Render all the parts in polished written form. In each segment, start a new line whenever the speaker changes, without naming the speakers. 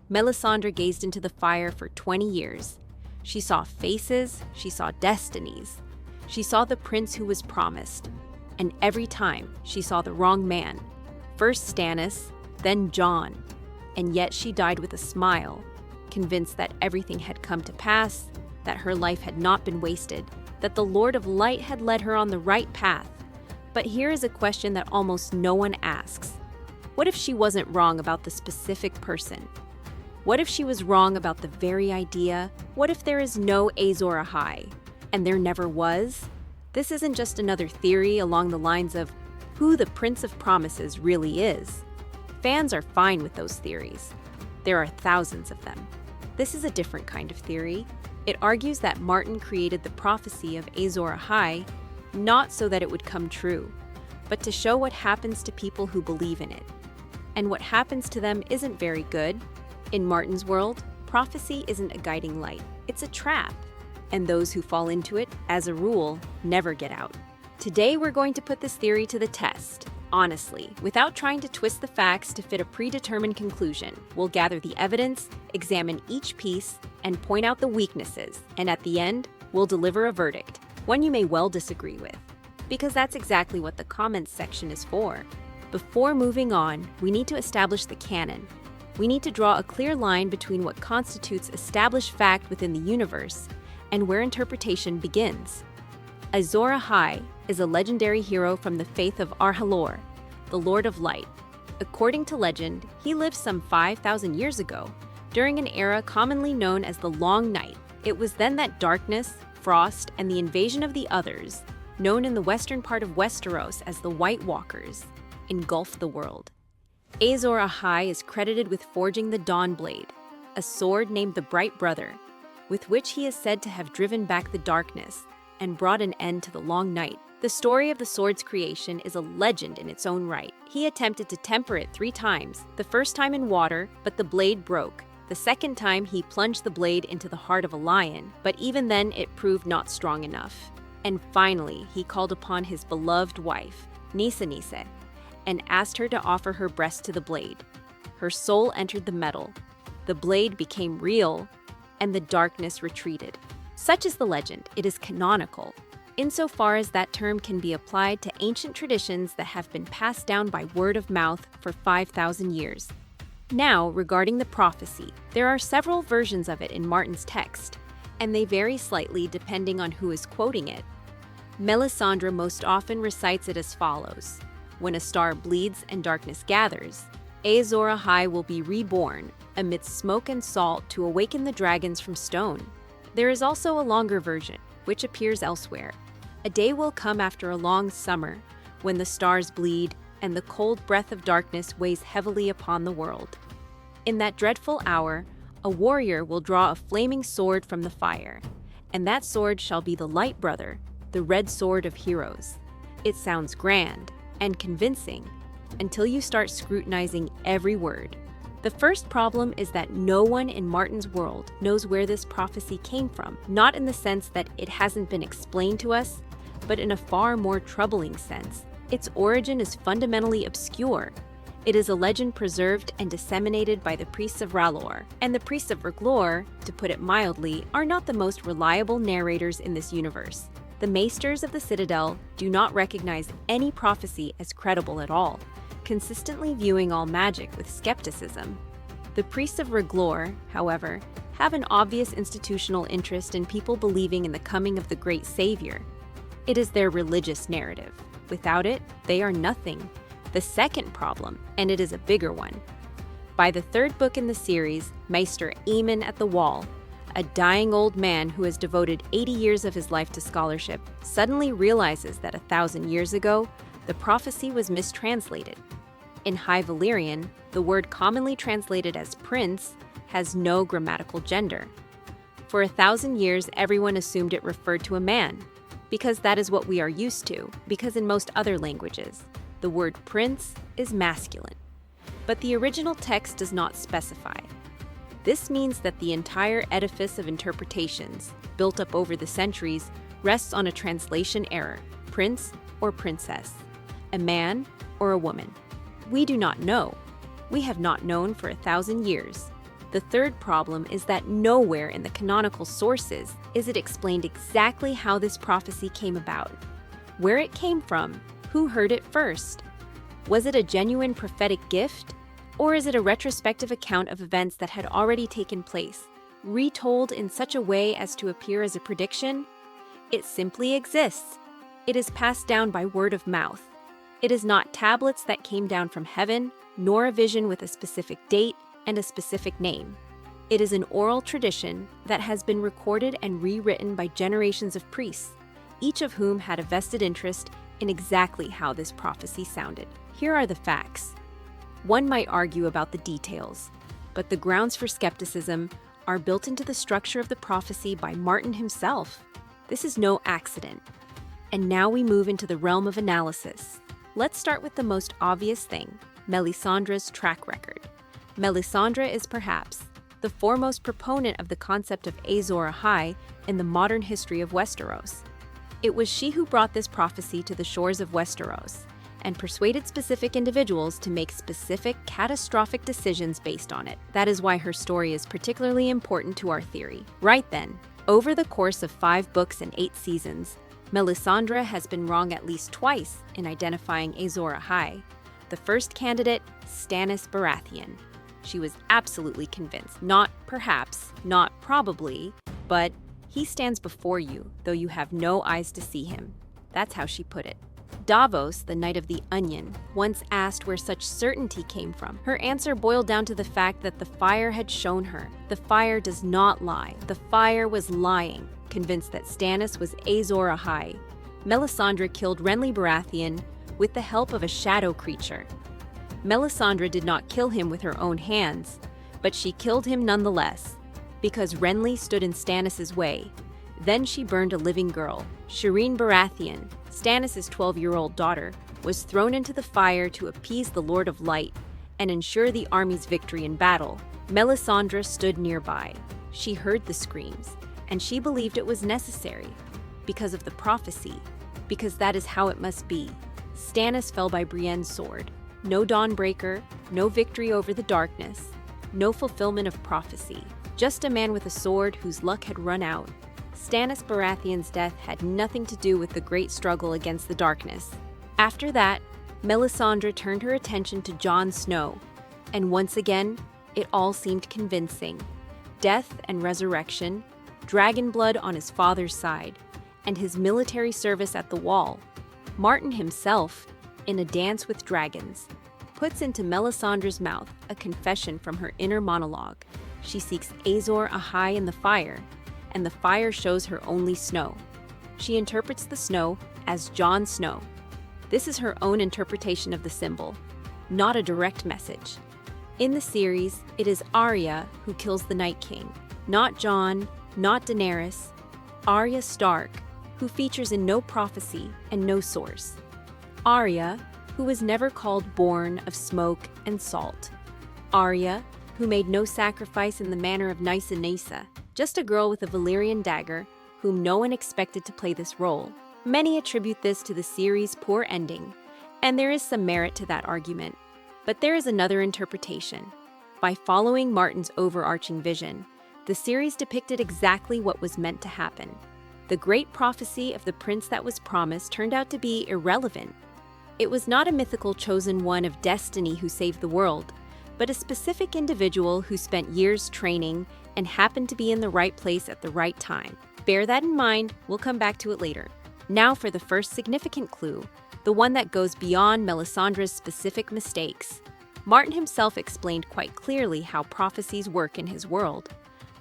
Melisandre gazed into the fire for 20 years. She saw faces, she saw destinies. She saw the prince who was promised. And every time, she saw the wrong man. First Stannis, then Jon. And yet she died with a smile, convinced that everything had come to pass, that her life had not been wasted, that the Lord of Light had led her on the right path. But here is a question that almost no one asks. What if she wasn't wrong about the specific person? What if she was wrong about the very idea? What if there is no Azor Ahai, and there never was? This isn't just another theory along the lines of who the Prince of Promises really is. Fans are fine with those theories. There are thousands of them. This is a different kind of theory. It argues that Martin created the prophecy of Azor Ahai not so that it would come true, but to show what happens to people who believe in it. And what happens to them isn't very good. In Martin's world, prophecy isn't a guiding light, it's a trap. And those who fall into it, as a rule, never get out. Today we're going to put this theory to the test, honestly, without trying to twist the facts to fit a predetermined conclusion. We'll gather the evidence, examine each piece, and point out the weaknesses. And at the end, we'll deliver a verdict, one you may well disagree with. Because that's exactly what the comments section is for. Before moving on, we need to establish the canon. We need to draw a clear line between what constitutes established fact within the universe and where interpretation begins. Azor Ahai is a legendary hero from the faith of Arhalor, the Lord of Light. According to legend, he lived some 5,000 years ago, during an era commonly known as the Long Night. It was then that darkness, frost, and the invasion of the Others, known in the western part of Westeros as the White Walkers, engulfed the world. Azor Ahai is credited with forging the Dawnblade, a sword named the Bright Brother, with which he is said to have driven back the darkness and brought an end to the long night. The story of the sword's creation is a legend in its own right. He attempted to temper it 3 times, the first time in water, but the blade broke. The second time, he plunged the blade into the heart of a lion, but even then it proved not strong enough. And finally, he called upon his beloved wife, Nisa, and asked her to offer her breast to the blade. Her soul entered the metal. The blade became real, and the darkness retreated. Such is the legend. It is canonical, insofar as that term can be applied to ancient traditions that have been passed down by word of mouth for 5,000 years. Now, regarding the prophecy, there are several versions of it in Martin's text, and they vary slightly depending on who is quoting it. Melisandre most often recites it as follows: "When a star bleeds and darkness gathers, Azor Ahai will be reborn amidst smoke and salt to awaken the dragons from stone." There is also a longer version, which appears elsewhere. "A day will come after a long summer, when the stars bleed and the cold breath of darkness weighs heavily upon the world. In that dreadful hour, a warrior will draw a flaming sword from the fire, and that sword shall be the Light Brother, the red sword of heroes." It sounds grand and convincing until you start scrutinizing every word. The first problem is that no one in Martin's world knows where this prophecy came from, not in the sense that it hasn't been explained to us, but in a far more troubling sense. Its origin is fundamentally obscure. It is a legend preserved and disseminated by the priests of R'hllor, and the priests of R'hllor, to put it mildly, are not the most reliable narrators in this universe. The maesters of the Citadel do not recognize any prophecy as credible at all, consistently viewing all magic with skepticism. The priests of R'hllor, however, have an obvious institutional interest in people believing in the coming of the great savior. It is their religious narrative. Without it, they are nothing. The second problem, and it is a bigger one. By the 3rd book in the series, Maester Aemon at the Wall, a dying old man who has devoted 80 years of his life to scholarship, suddenly realizes that 1,000 years ago, the prophecy was mistranslated. In High Valyrian, the word commonly translated as prince has no grammatical gender. For 1,000 years, everyone assumed it referred to a man, because that is what we are used to, because in most other languages, the word prince is masculine. But the original text does not specify. This means that the entire edifice of interpretations, built up over the centuries, rests on a translation error: prince or princess, a man or a woman. We do not know. We have not known for 1,000 years. The third problem is that nowhere in the canonical sources is it explained exactly how this prophecy came about, where it came from, who heard it first. Was it a genuine prophetic gift, or is it a retrospective account of events that had already taken place, retold in such a way as to appear as a prediction? It simply exists. It is passed down by word of mouth. It is not tablets that came down from heaven, nor a vision with a specific date and a specific name. It is an oral tradition that has been recorded and rewritten by generations of priests, each of whom had a vested interest in exactly how this prophecy sounded. Here are the facts. One might argue about the details, but the grounds for skepticism are built into the structure of the prophecy by Martin himself. This is no accident. And now we move into the realm of analysis. Let's start with the most obvious thing, Melisandre's track record. Melisandre is perhaps the foremost proponent of the concept of Azor Ahai in the modern history of Westeros. It was she who brought this prophecy to the shores of Westeros and persuaded specific individuals to make specific, catastrophic decisions based on it. That is why her story is particularly important to our theory. Right then, over the course of 5 books and 8 seasons, Melisandre has been wrong at least twice in identifying Azor Ahai. The first candidate, Stannis Baratheon. She was absolutely convinced, not perhaps, not probably, but he stands before you, though you have no eyes to see him. That's how she put it. Davos, the Knight of the Onion, once asked where such certainty came from. Her answer boiled down to the fact that the fire had shown her. The fire does not lie. The fire was lying, convinced that Stannis was Azor Ahai. Melisandre killed Renly Baratheon with the help of a shadow creature. Melisandre did not kill him with her own hands, but she killed him nonetheless, because Renly stood in Stannis' way. Then she burned a living girl. Shireen Baratheon, Stannis' 12-year-old daughter, was thrown into the fire to appease the Lord of Light and ensure the army's victory in battle. Melisandre stood nearby. She heard the screams, and she believed it was necessary, because of the prophecy, because that is how it must be. Stannis fell by Brienne's sword. No Dawnbreaker, no victory over the darkness, no fulfillment of prophecy. Just a man with a sword whose luck had run out. Stannis Baratheon's death had nothing to do with the great struggle against the darkness. After that, Melisandre turned her attention to Jon Snow, and once again, it all seemed convincing. Death and resurrection, dragon blood on his father's side, and his military service at the Wall. Martin himself, in A Dance with Dragons, puts into Melisandre's mouth a confession from her inner monologue. She seeks Azor Ahai in the fire, and the fire shows her only snow. She interprets the snow as Jon Snow. This is her own interpretation of the symbol, not a direct message. In the series, it is Arya who kills the Night King, not Jon, not Daenerys. Arya Stark, who features in no prophecy and no source. Arya, who was never called born of smoke and salt. Arya, who made no sacrifice in the manner of Nysa Nysa, just a girl with a Valyrian dagger whom no one expected to play this role. Many attribute this to the series' poor ending, and there is some merit to that argument. But there is another interpretation. By following Martin's overarching vision, the series depicted exactly what was meant to happen. The great prophecy of the prince that was promised turned out to be irrelevant. It was not a mythical chosen one of destiny who saved the world, but a specific individual who spent years training and happened to be in the right place at the right time. Bear that in mind, we'll come back to it later. Now for the first significant clue, the one that goes beyond Melisandre's specific mistakes. Martin himself explained quite clearly how prophecies work in his world,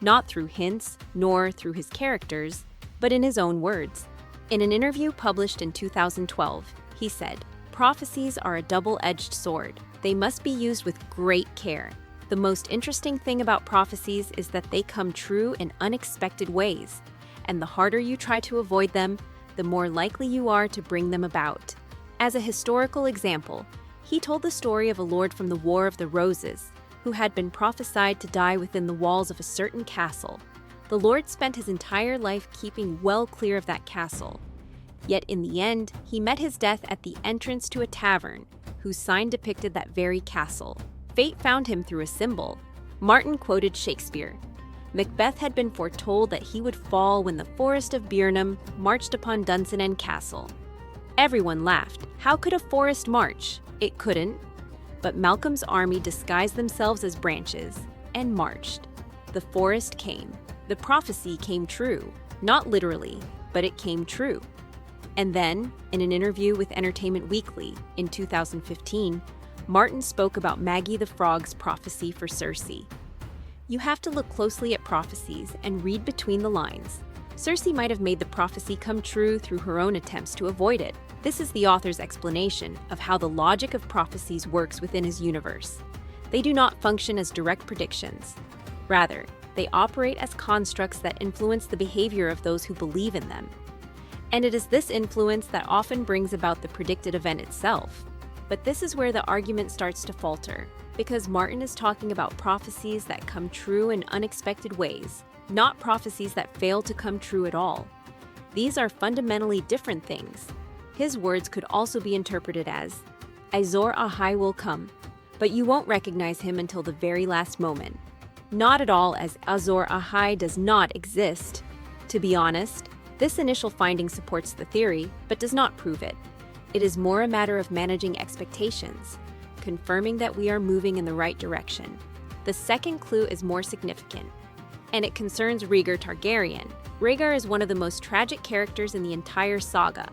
not through hints nor through his characters, but in his own words. In an interview published in 2012, he said, "Prophecies are a double-edged sword. They must be used with great care. The most interesting thing about prophecies is that they come true in unexpected ways, and the harder you try to avoid them, the more likely you are to bring them about." As a historical example, he told the story of a lord from the War of the Roses, who had been prophesied to die within the walls of a certain castle. The lord spent his entire life keeping well clear of that castle. Yet in the end, he met his death at the entrance to a tavern, whose sign depicted that very castle. Fate found him through a symbol. Martin quoted Shakespeare. Macbeth had been foretold that he would fall when the forest of Birnam marched upon Dunsinane Castle. Everyone laughed. How could a forest march? It couldn't. But Malcolm's army disguised themselves as branches and marched. The forest came. The prophecy came true. Not literally, but it came true. And then, in an interview with Entertainment Weekly in 2015, Martin spoke about Maggie the Frog's prophecy for Cersei. You have to look closely at prophecies and read between the lines. Cersei might have made the prophecy come true through her own attempts to avoid it. This is the author's explanation of how the logic of prophecies works within his universe. They do not function as direct predictions. Rather, they operate as constructs that influence the behavior of those who believe in them. And it is this influence that often brings about the predicted event itself. But this is where the argument starts to falter, because Martin is talking about prophecies that come true in unexpected ways, not prophecies that fail to come true at all. These are fundamentally different things. His words could also be interpreted as, Azor Ahai will come, but you won't recognize him until the very last moment. Not at all, as Azor Ahai does not exist. To be honest, this initial finding supports the theory, but does not prove it. It is more a matter of managing expectations, confirming that we are moving in the right direction. The second clue is more significant, and it concerns Rhaegar Targaryen. Rhaegar is one of the most tragic characters in the entire saga,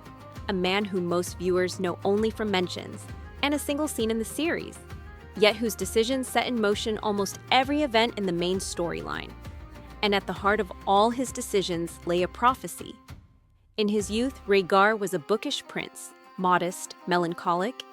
a man whom most viewers know only from mentions, and a single scene in the series, yet whose decisions set in motion almost every event in the main storyline. And at the heart of all his decisions lay a prophecy. In his youth, Rhaegar was a bookish prince, modest, melancholic.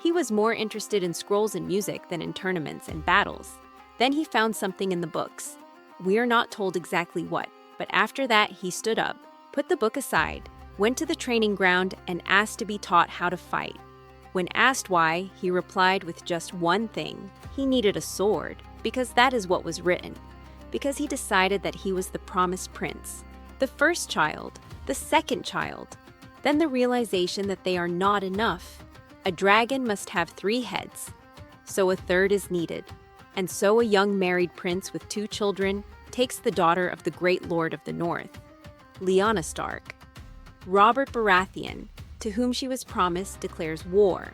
He was more interested in scrolls and music than in tournaments and battles. Then he found something in the books. We are not told exactly what, but after that he stood up, put the book aside, went to the training ground, and asked to be taught how to fight. When asked why, he replied with just one thing. He needed a sword, because that is what was written. Because he decided that he was the promised prince. The first child, the second child. Then the realization that they are not enough. A dragon must have 3 heads, so a third is needed. And so a young married prince with 2 children takes the daughter of the great lord of the north, Lyanna Stark. Robert Baratheon, to whom she was promised, declares war.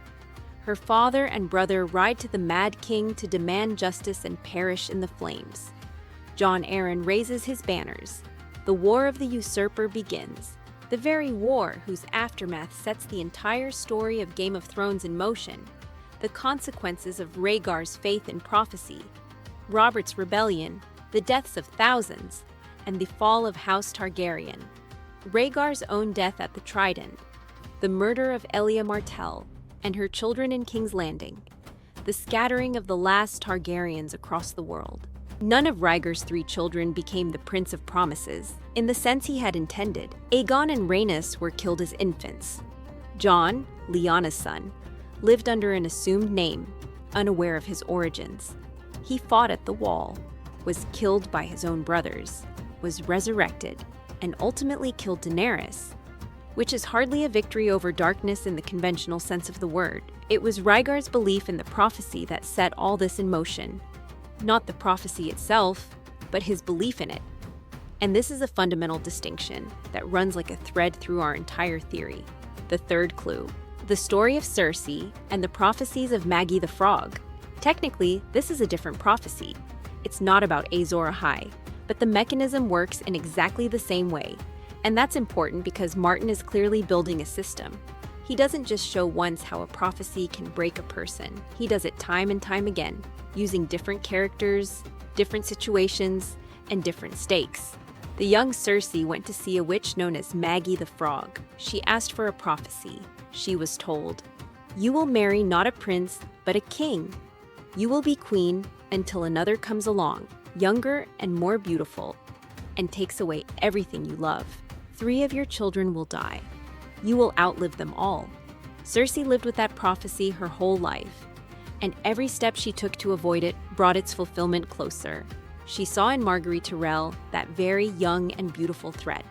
Her father and brother ride to the Mad King to demand justice and perish in the flames. Jon Arryn raises his banners. The war of the usurper begins. The very war whose aftermath sets the entire story of Game of Thrones in motion. The consequences of Rhaegar's faith in prophecy, Robert's rebellion, the deaths of thousands, and the fall of House Targaryen. Rhaegar's own death at the Trident, the murder of Elia Martell and her children in King's Landing, the scattering of the last Targaryens across the world. None of Rhaegar's 3 children became the Prince of Promises, in the sense he had intended. Aegon and Rhaenys were killed as infants. Jon, Lyanna's son, lived under an assumed name, unaware of his origins. He fought at the Wall, was killed by his own brothers, was resurrected, and ultimately killed Daenerys, which is hardly a victory over darkness in the conventional sense of the word. It was Rhaegar's belief in the prophecy that set all this in motion. Not the prophecy itself, but his belief in it. And this is a fundamental distinction that runs like a thread through our entire theory. The third clue, the story of Cersei and the prophecies of Maggie the Frog. Technically, this is a different prophecy. It's not about Azor Ahai, but the mechanism works in exactly the same way. And that's important because Martin is clearly building a system. He doesn't just show once how a prophecy can break a person. He does it time and time again, using different characters, different situations, and different stakes. The young Cersei went to see a witch known as Maggie the Frog. She asked for a prophecy. She was told, "You will marry not a prince, but a king. You will be queen until another comes along, younger and more beautiful, and takes away everything you love. 3 of your children will die. You will outlive them all." Cersei lived with that prophecy her whole life, and every step she took to avoid it brought its fulfillment closer. She saw in Margaery Tyrell that very young and beautiful threat.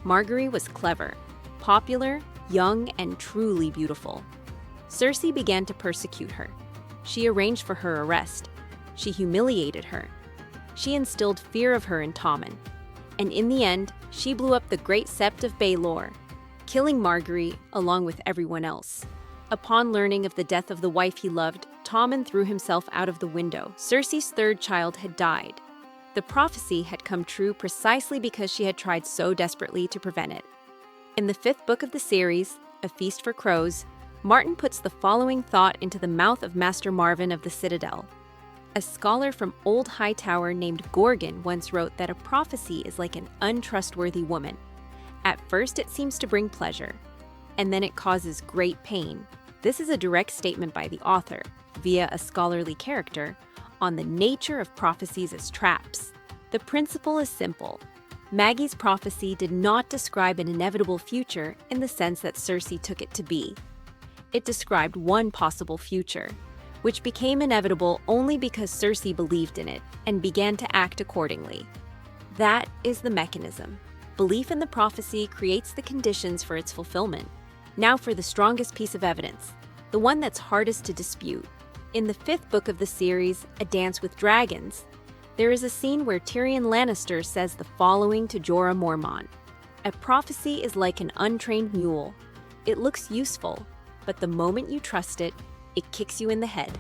Margaery was clever, popular, young, and truly beautiful. Cersei began to persecute her. She arranged for her arrest. She humiliated her. She instilled fear of her in Tommen. And in the end, she blew up the great sept of Baelor, killing Margaery along with everyone else. Upon learning of the death of the wife he loved, Tommen threw himself out of the window. Cersei's third child had died. The prophecy had come true precisely because she had tried so desperately to prevent it. In the 5th book of the series, A Feast for Crows, Martin puts the following thought into the mouth of Master Marvin of the Citadel. A scholar from Old Hightower named Gorgon once wrote that a prophecy is like an untrustworthy woman. At first it seems to bring pleasure, and then it causes great pain. This is a direct statement by the author, via a scholarly character, on the nature of prophecies as traps. The principle is simple. Maggie's prophecy did not describe an inevitable future in the sense that Cersei took it to be. It described one possible future, which became inevitable only because Cersei believed in it and began to act accordingly. That is the mechanism. Belief in the prophecy creates the conditions for its fulfillment. Now for the strongest piece of evidence, the one that's hardest to dispute. In the 5th book of the series, A Dance with Dragons, there is a scene where Tyrion Lannister says the following to Jorah Mormont. A prophecy is like an untrained mule. It looks useful, but the moment you trust it, it kicks you in the head.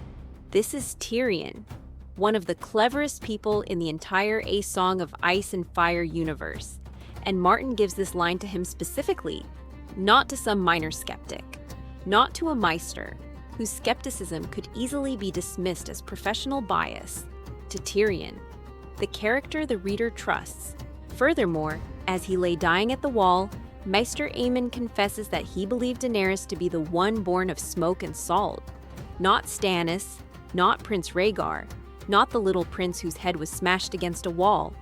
This is Tyrion, one of the cleverest people in the entire A Song of Ice and Fire universe. And Martin gives this line to him specifically, not to some minor skeptic, not to a maester, whose skepticism could easily be dismissed as professional bias, to Tyrion, the character the reader trusts. Furthermore, as he lay dying at the wall, Maester Aemon confesses that he believed Daenerys to be the one born of smoke and salt, not Stannis, not Prince Rhaegar, not the little prince whose head was smashed against a wall.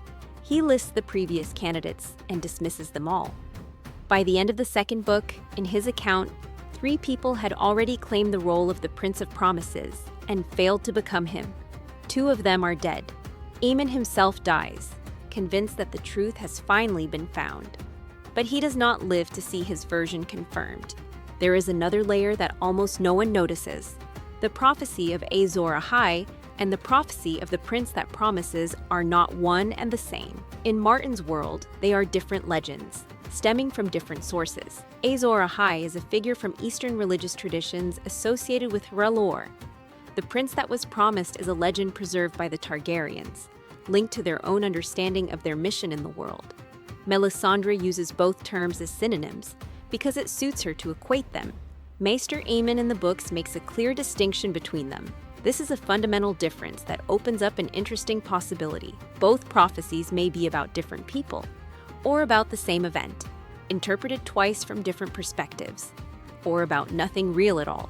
He lists the previous candidates and dismisses them all. By the end of the 2nd book, in his account, 3 people had already claimed the role of the Prince of Promises and failed to become him. 2 of them are dead. Aemon himself dies, convinced that the truth has finally been found. But he does not live to see his version confirmed. There is another layer that almost no one notices. The prophecy of Azor Ahai and the prophecy of the prince that promises are not one and the same. In Martin's world, they are different legends, stemming from different sources. Azor Ahai is a figure from Eastern religious traditions associated with R'hllor. The prince that was promised is a legend preserved by the Targaryens, linked to their own understanding of their mission in the world. Melisandre uses both terms as synonyms because it suits her to equate them. Maester Aemon in the books makes a clear distinction between them. This is a fundamental difference that opens up an interesting possibility. Both prophecies may be about different people, or about the same event, interpreted twice from different perspectives, or about nothing real at all.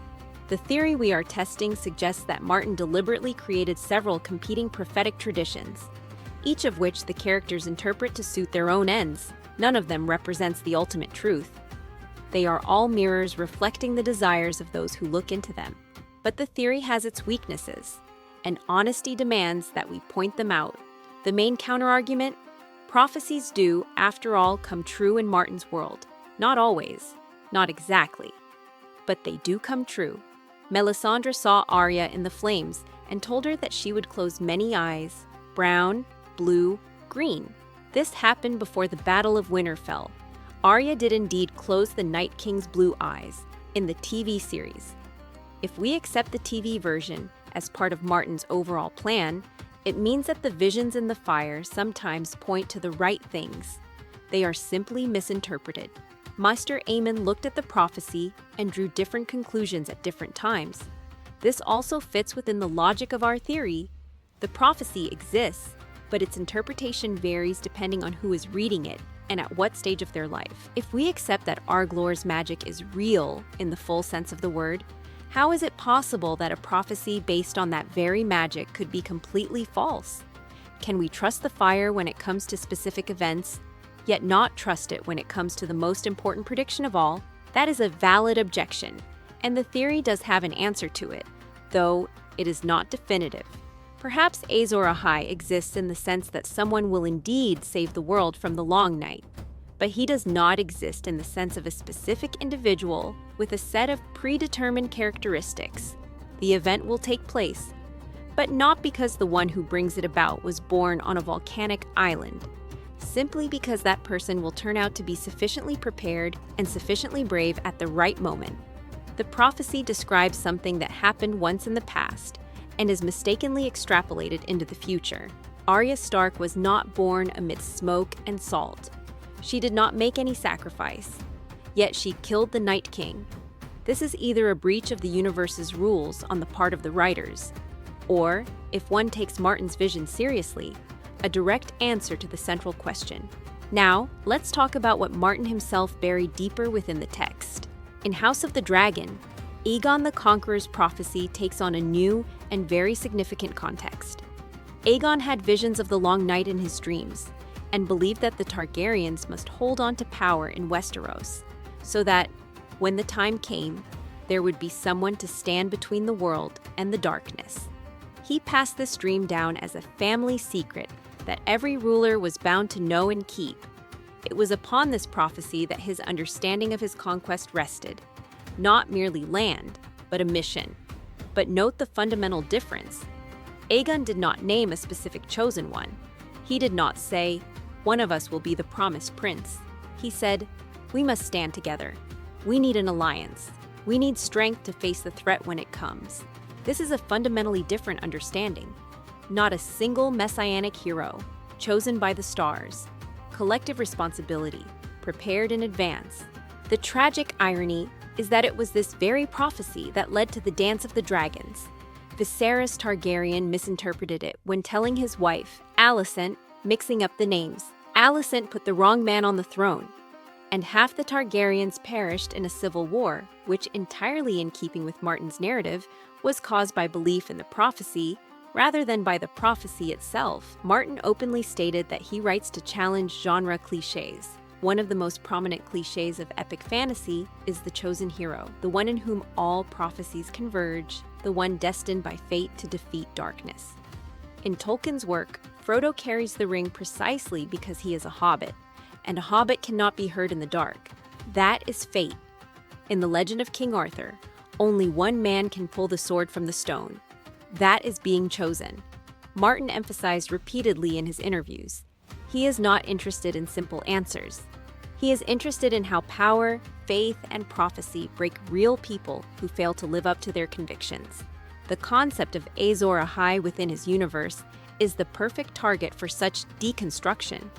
The theory we are testing suggests that Martin deliberately created several competing prophetic traditions, each of which the characters interpret to suit their own ends. None of them represents the ultimate truth. They are all mirrors reflecting the desires of those who look into them. But the theory has its weaknesses, and honesty demands that we point them out. The main counterargument? Prophecies do, after all, come true in Martin's world. Not always, not exactly, but they do come true. Melisandre saw Arya in the flames and told her that she would close many eyes, brown, blue, green. This happened before the Battle of Winterfell. Arya did indeed close the Night King's blue eyes in the TV series. If we accept the TV version as part of Martin's overall plan, it means that the visions in the fire sometimes point to the right things. They are simply misinterpreted. Maester Aemon looked at the prophecy and drew different conclusions at different times. This also fits within the logic of our theory. The prophecy exists, but its interpretation varies depending on who is reading it and at what stage of their life. If we accept that Arglor's magic is real in the full sense of the word, how is it possible that a prophecy based on that very magic could be completely false? Can we trust the fire when it comes to specific events, yet not trust it when it comes to the most important prediction of all? That is a valid objection, and the theory does have an answer to it, though it is not definitive. Perhaps Azor Ahai exists in the sense that someone will indeed save the world from the Long Night, but he does not exist in the sense of a specific individual with a set of predetermined characteristics. The event will take place, but not because the one who brings it about was born on a volcanic island, simply because that person will turn out to be sufficiently prepared and sufficiently brave at the right moment. The prophecy describes something that happened once in the past and is mistakenly extrapolated into the future. Arya Stark was not born amidst smoke and salt. She did not make any sacrifice, yet she killed the Night King. This is either a breach of the universe's rules on the part of the writers, or, if one takes Martin's vision seriously, a direct answer to the central question. Now, let's talk about what Martin himself buried deeper within the text. In House of the Dragon, Aegon the Conqueror's prophecy takes on a new and very significant context. Aegon had visions of the long night in his dreams, and believed that the Targaryens must hold on to power in Westeros, so that, when the time came, there would be someone to stand between the world and the darkness. He passed this dream down as a family secret that every ruler was bound to know and keep. It was upon this prophecy that his understanding of his conquest rested. Not merely land, but a mission. But note the fundamental difference. Aegon did not name a specific chosen one. He did not say, "One of us will be the promised prince." He said, "We must stand together. We need an alliance. We need strength to face the threat when it comes." This is a fundamentally different understanding. Not a single messianic hero, chosen by the stars. Collective responsibility, prepared in advance. The tragic irony is that it was this very prophecy that led to the Dance of the Dragons. Viserys Targaryen misinterpreted it when telling his wife, Alicent, mixing up the names. Alicent put the wrong man on the throne, and half the Targaryens perished in a civil war, which, entirely in keeping with Martin's narrative, was caused by belief in the prophecy rather than by the prophecy itself. Martin openly stated that he writes to challenge genre cliches. One of the most prominent cliches of epic fantasy is the chosen hero, the one in whom all prophecies converge, the one destined by fate to defeat darkness. In Tolkien's work, Frodo carries the ring precisely because he is a hobbit, and a hobbit cannot be heard in the dark. That is fate. In the legend of King Arthur, only one man can pull the sword from the stone. That is being chosen. Martin emphasized repeatedly in his interviews. He is not interested in simple answers. He is interested in how power, faith, and prophecy break real people who fail to live up to their convictions. The concept of Azor Ahai within his universe is the perfect target for such deconstruction.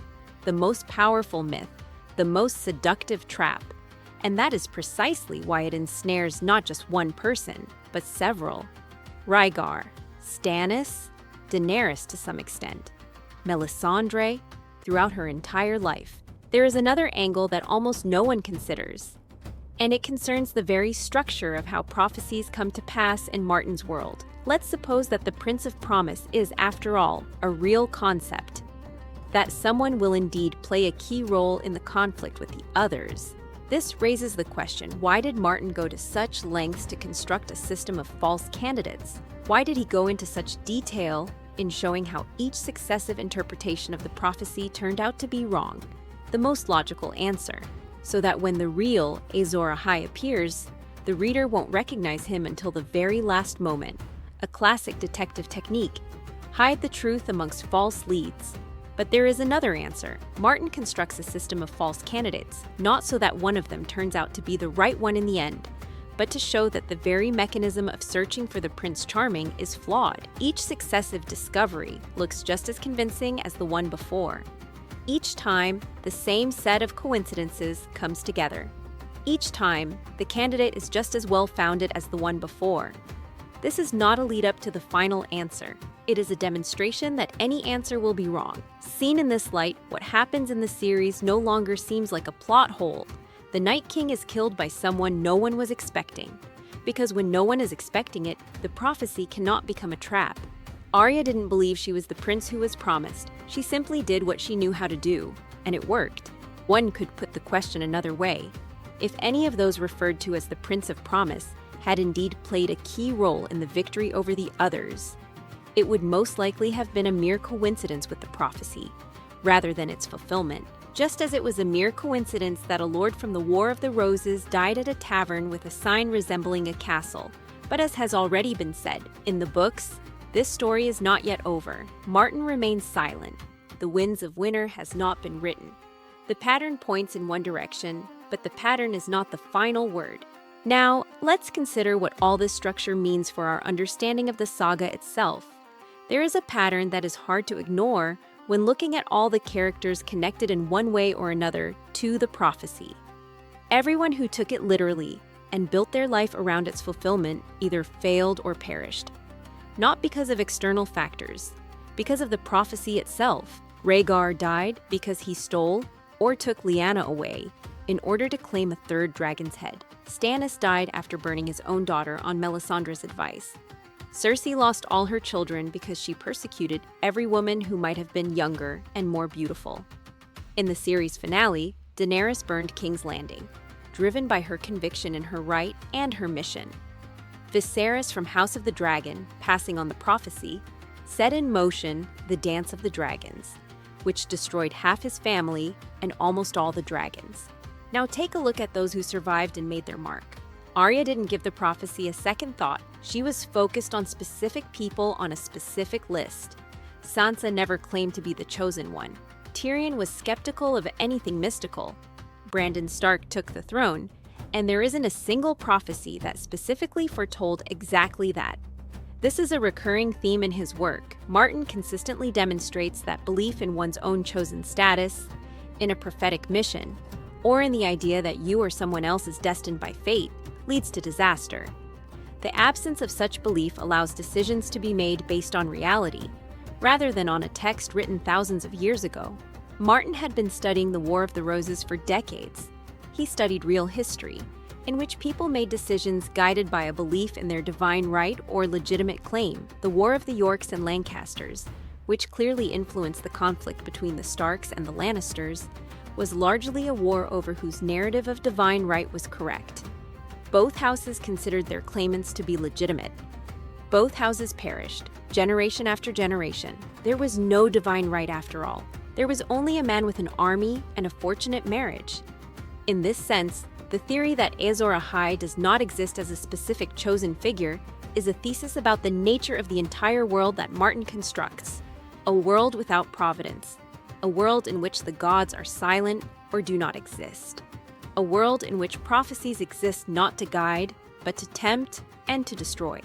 The most powerful myth, the most seductive trap, and that is precisely why it ensnares not just one person, but several. Rhaegar, Stannis, Daenerys to some extent, Melisandre, throughout her entire life. There is another angle that almost no one considers, and it concerns the very structure of how prophecies come to pass in Martin's world. Let's suppose that the Prince of Promise is, after all, a real concept, that someone will indeed play a key role in the conflict with the others. This raises the question, why did Martin go to such lengths to construct a system of false candidates? Why did he go into such detail in showing how each successive interpretation of the prophecy turned out to be wrong? The most logical answer, so that when the real Azor Ahai appears, the reader won't recognize him until the very last moment. A classic detective technique. Hide the truth amongst false leads. But there is another answer. Martin constructs a system of false candidates, not so that one of them turns out to be the right one in the end, but to show that the very mechanism of searching for the Prince Charming is flawed. Each successive discovery looks just as convincing as the one before. Each time, the same set of coincidences comes together. Each time, the candidate is just as well-founded as the one before. This is not a lead-up to the final answer. It is a demonstration that any answer will be wrong. Seen in this light, what happens in the series no longer seems like a plot hole. The Night King is killed by someone no one was expecting. Because when no one is expecting it, the prophecy cannot become a trap. Arya didn't believe she was the prince who was promised. She simply did what she knew how to do, and it worked. One could put the question another way. If any of those referred to as the Prince of Promise had indeed played a key role in the victory over the others, it would most likely have been a mere coincidence with the prophecy, rather than its fulfillment. Just as it was a mere coincidence that a lord from the War of the Roses died at a tavern with a sign resembling a castle. But as has already been said, in the books, This story is not yet over. Martin remains silent. The Winds of Winter has not been written. The pattern points in one direction, but the pattern is not the final word. Now, let's consider what all this structure means for our understanding of the saga itself. There is a pattern that is hard to ignore when looking at all the characters connected in one way or another to the prophecy. Everyone who took it literally and built their life around its fulfillment either failed or perished. Not because of external factors, because of the prophecy itself. Rhaegar died because he stole or took Lyanna away in order to claim a third dragon's head. Stannis died after burning his own daughter on Melisandre's advice. Cersei lost all her children because she persecuted every woman who might have been younger and more beautiful. In the series finale, Daenerys burned King's Landing, driven by her conviction in her right and her mission. Viserys from House of the Dragon, passing on the prophecy, set in motion the Dance of the Dragons, which destroyed half his family and almost all the dragons. Now take a look at those who survived and made their mark. Arya didn't give the prophecy a second thought. She was focused on specific people on a specific list. Sansa never claimed to be the chosen one. Tyrion was skeptical of anything mystical. Brandon Stark took the throne, and there isn't a single prophecy that specifically foretold exactly that. This is a recurring theme in his work. Martin consistently demonstrates that belief in one's own chosen status, in a prophetic mission, or in the idea that you or someone else is destined by fate, leads to disaster. The absence of such belief allows decisions to be made based on reality, rather than on a text written thousands of years ago. Martin had been studying the War of the Roses for decades. He studied real history, in which people made decisions guided by a belief in their divine right or legitimate claim. The War of the Yorks and Lancasters, which clearly influenced the conflict between the Starks and the Lannisters, was largely a war over whose narrative of divine right was correct. Both houses considered their claimants to be legitimate. Both houses perished, generation after generation. There was no divine right after all. There was only a man with an army and a fortunate marriage. In this sense, the theory that Azor Ahai does not exist as a specific chosen figure is a thesis about the nature of the entire world that Martin constructs. A world without providence. A world in which the gods are silent or do not exist. A world in which prophecies exist not to guide, but to tempt and to destroy.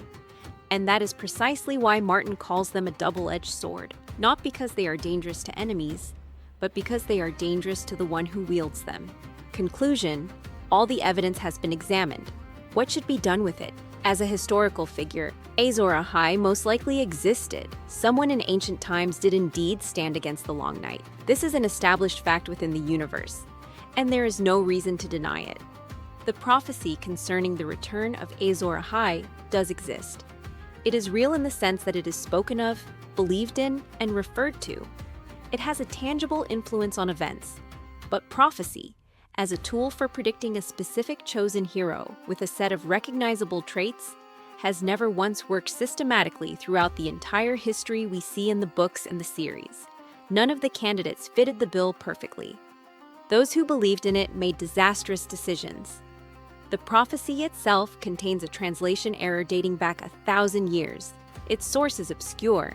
And that is precisely why Martin calls them a double-edged sword, not because they are dangerous to enemies, but because they are dangerous to the one who wields them. Conclusion: all the evidence has been examined. What should be done with it? As a historical figure, Azor Ahai most likely existed. Someone in ancient times did indeed stand against the Long Night. This is an established fact within the universe, and there is no reason to deny it. The prophecy concerning the return of Azor Ahai does exist. It is real in the sense that it is spoken of, believed in, and referred to. It has a tangible influence on events. But prophecy, as a tool for predicting a specific chosen hero with a set of recognizable traits, has never once worked systematically throughout the entire history we see in the books and the series. None of the candidates fitted the bill perfectly. Those who believed in it made disastrous decisions. The prophecy itself contains a translation error dating back 1,000 years. Its source is obscure.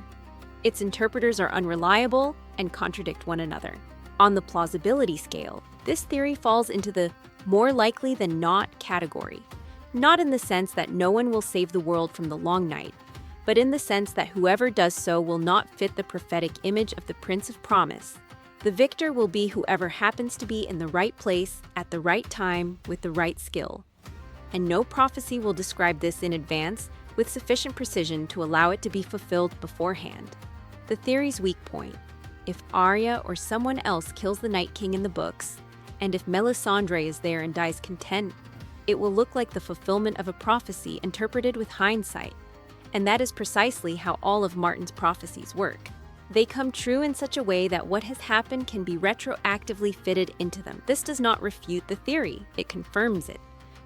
Its interpreters are unreliable and contradict one another. On the plausibility scale, this theory falls into the more likely than not category, not in the sense that no one will save the world from the Long Night, but in the sense that whoever does so will not fit the prophetic image of the Prince of Promise. The victor will be whoever happens to be in the right place at the right time with the right skill. And no prophecy will describe this in advance with sufficient precision to allow it to be fulfilled beforehand. The theory's weak point: if Arya or someone else kills the Night King in the books, and if Melisandre is there and dies content, it will look like the fulfillment of a prophecy interpreted with hindsight. And that is precisely how all of Martin's prophecies work. They come true in such a way that what has happened can be retroactively fitted into them. This does not refute the theory, it confirms it.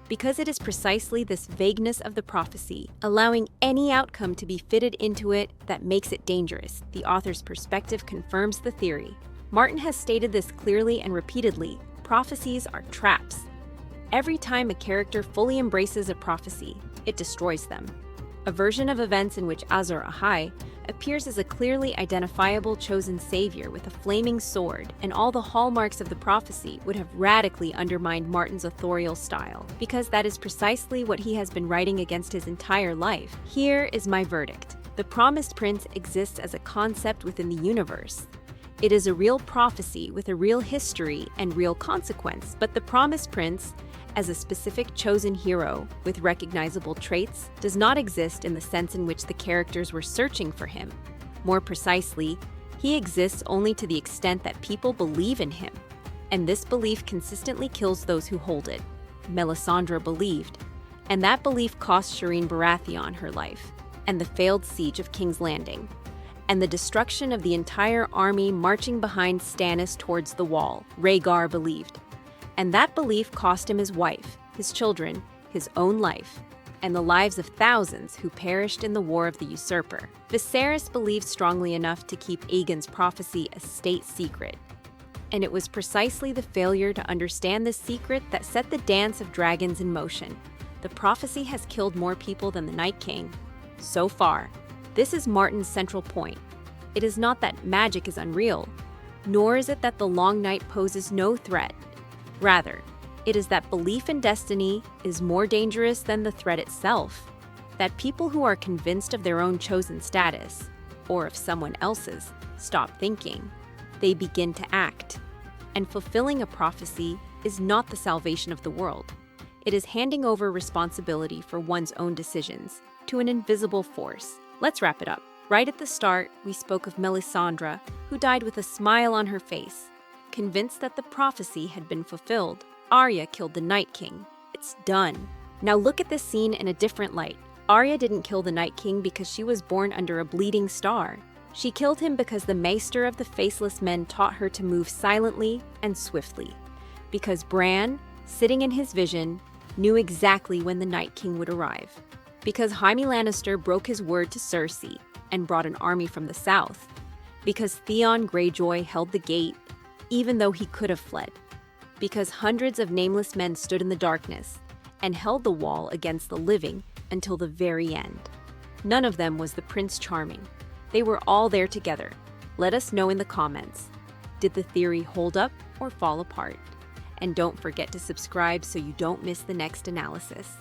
Because it is precisely this vagueness of the prophecy, allowing any outcome to be fitted into it, that makes it dangerous. The author's perspective confirms the theory. Martin has stated this clearly and repeatedly: prophecies are traps. Every time a character fully embraces a prophecy, it destroys them. a version of events in which Azor Ahai appears as a clearly identifiable chosen savior with a flaming sword, and all the hallmarks of the prophecy would have radically undermined Martin's authorial style, because that is precisely what he has been writing against his entire life. Here is my verdict. The promised prince exists as a concept within the universe. It is a real prophecy with a real history and real consequence, but the promised prince, as a specific chosen hero with recognizable traits, does not exist in the sense in which the characters were searching for him. More precisely, he exists only to the extent that people believe in him, and this belief consistently kills those who hold it. Melisandre believed, and that belief cost Shireen Baratheon her life, and the failed siege of King's Landing, and the destruction of the entire army marching behind Stannis towards the wall. Rhaegar believed, and that belief cost him his wife, his children, his own life, and the lives of thousands who perished in the War of the Usurper. Viserys believed strongly enough to keep Aegon's prophecy a state secret, and it was precisely the failure to understand this secret that set the dance of dragons in motion. The prophecy has killed more people than the Night King. So far, this is Martin's central point. It is not that magic is unreal, nor is it that the Long Night poses no threat. Rather, it is that belief in destiny is more dangerous than the threat itself. That people who are convinced of their own chosen status, or of someone else's, stop thinking. They begin to act. And fulfilling a prophecy is not the salvation of the world. It is handing over responsibility for one's own decisions to an invisible force. Let's wrap it up. Right at the start, we spoke of Melisandre, who died with a smile on her face, convinced that the prophecy had been fulfilled. Arya killed the Night King. It's done. Now look at this scene in a different light. Arya didn't kill the Night King because she was born under a bleeding star. She killed him because the Maester of the Faceless Men taught her to move silently and swiftly. Because Bran, sitting in his vision, knew exactly when the Night King would arrive. Because Jaime Lannister broke his word to Cersei and brought an army from the south. Because Theon Greyjoy held the gate, even though he could have fled. Because hundreds of nameless men stood in the darkness and held the wall against the living until the very end. None of them was the Prince Charming. They were all there together. Let us know in the comments. Did the theory hold up or fall apart? And don't forget to subscribe so you don't miss the next analysis.